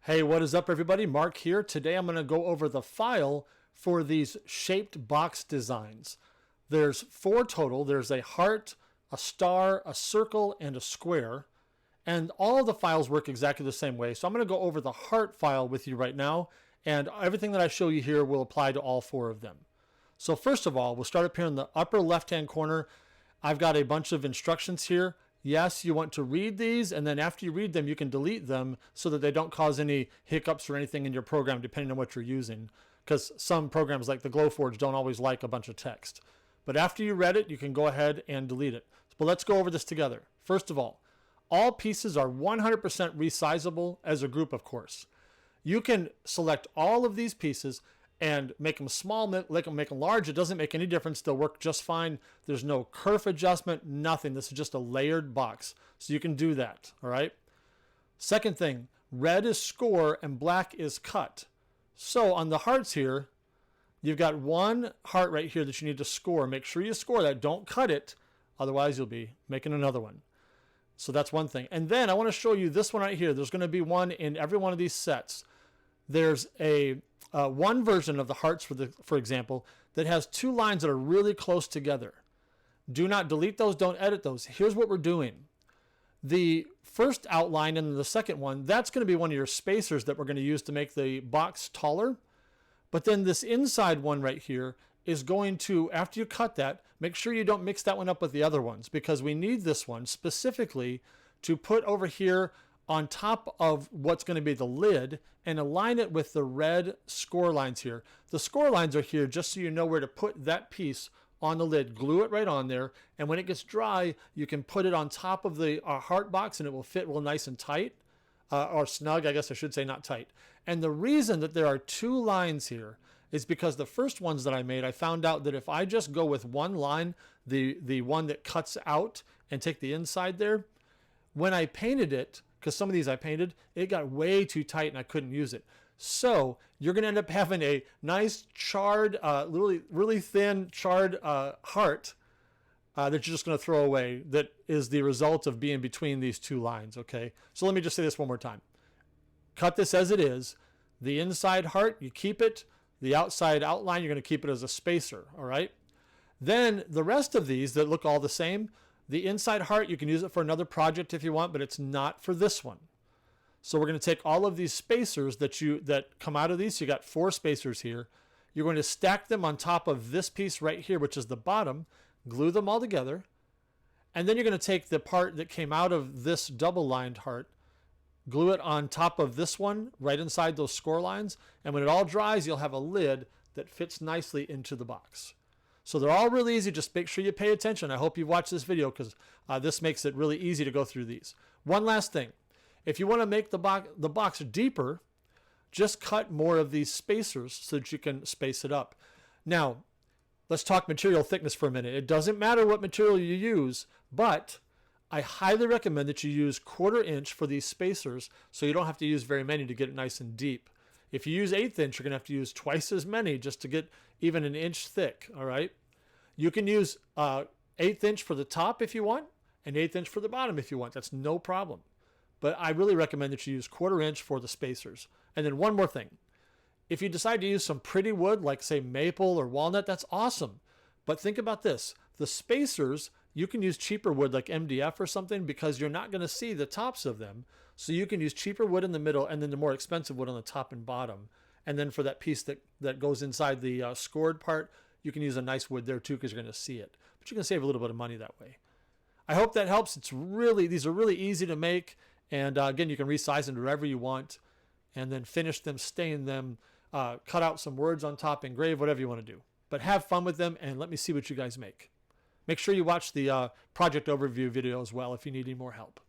Hey, what is up everybody? Mark here. Today I'm going to go over the file for these shaped box designs. There's 4 total. There's a heart, a star, a circle, and a square. And all of the files work exactly the same way. So I'm going to go over the heart file with you right now. And everything that I show you here will apply to all 4 of them. So first of all, we'll start up here in the upper left-hand corner. I've got a bunch of instructions here. Yes, you want to read these, and then after you read them, you can delete them so that they don't cause any hiccups or anything in your program, depending on what you're using. Because some programs like the Glowforge don't always like a bunch of text. But after you read it, you can go ahead and delete it. But let's go over this together. First of all pieces are 100% resizable as a group, of course. You can select all of these pieces and make them small, make them large. It doesn't make any difference. They'll work just fine. There's no kerf adjustment, nothing. This is just a layered box. So you can do that, all right? Second thing, red is score and black is cut. So on the hearts here, you've got one heart right here that you need to score. Make sure you score that. Don't cut it. Otherwise, you'll be making another one. So that's one thing. And then I want to show you this one right here. There's going to be one in every one of these sets. There's a one version of the hearts, for example, that has 2 lines that are really close together. Do not delete those. Don't edit those. Here's what we're doing. The first outline and the second one, that's going to be one of your spacers that we're going to use to make the box taller. But then this inside one right here is going to, after you cut that, make sure you don't mix that one up with the other ones, because we need this one specifically to put over here on top of what's going to be the lid and align it with the red score lines here. The score lines are here just so you know where to put that piece on the lid. Glue it right on there, and when it gets dry, you can put it on top of the heart box and it will fit real nice and tight, or snug, I guess I should say, not tight. And the reason that there are 2 lines here is because the first ones that I made, I found out that if I just go with one line, the one that cuts out, and take the inside there, when I painted it, because some of these I painted, it got way too tight and I couldn't use it. So you're going to end up having a nice charred, really thin charred heart that you're just going to throw away. That is the result of being between these 2 lines, okay? So let me just say this one more time. Cut this as it is. The inside heart, you keep it. The outside outline, you're going to keep it as a spacer, all right? Then the rest of these that look all the same, the inside heart, you can use it for another project if you want, but it's not for this one. So we're going to take all of these spacers that come out of these. So you got 4 spacers here. You're going to stack them on top of this piece right here, which is the bottom, glue them all together. And then you're going to take the part that came out of this double-lined heart, glue it on top of this one, right inside those score lines. And when it all dries, you'll have a lid that fits nicely into the box. So they're all really easy. Just make sure you pay attention. I hope you've watched this video, because this makes it really easy to go through these. One last thing. If you want to make the box deeper, just cut more of these spacers so that you can space it up. Now, let's talk material thickness for a minute. It doesn't matter what material you use, but I highly recommend that you use 1/4 inch for these spacers so you don't have to use very many to get it nice and deep. If you use 1/8 inch, you're going to have to use twice as many just to get even an inch thick, all right? You can use 1/8 inch for the top if you want, and 1/8 inch for the bottom if you want. That's no problem. But I really recommend that you use 1/4 inch for the spacers. And then one more thing. If you decide to use some pretty wood, like say maple or walnut, that's awesome. But think about this. The spacers, you can use cheaper wood like MDF or something, because you're not going to see the tops of them. So you can use cheaper wood in the middle and then the more expensive wood on the top and bottom. And then for that piece that goes inside the scored part, you can use a nice wood there too, because you're going to see it. But you can save a little bit of money that way. I hope that helps. These are really easy to make. And again, you can resize them wherever you want, and then finish them, stain them, cut out some words on top, engrave, whatever you want to do. But have fun with them, and let me see what you guys make. Make sure you watch the project overview video as well if you need any more help.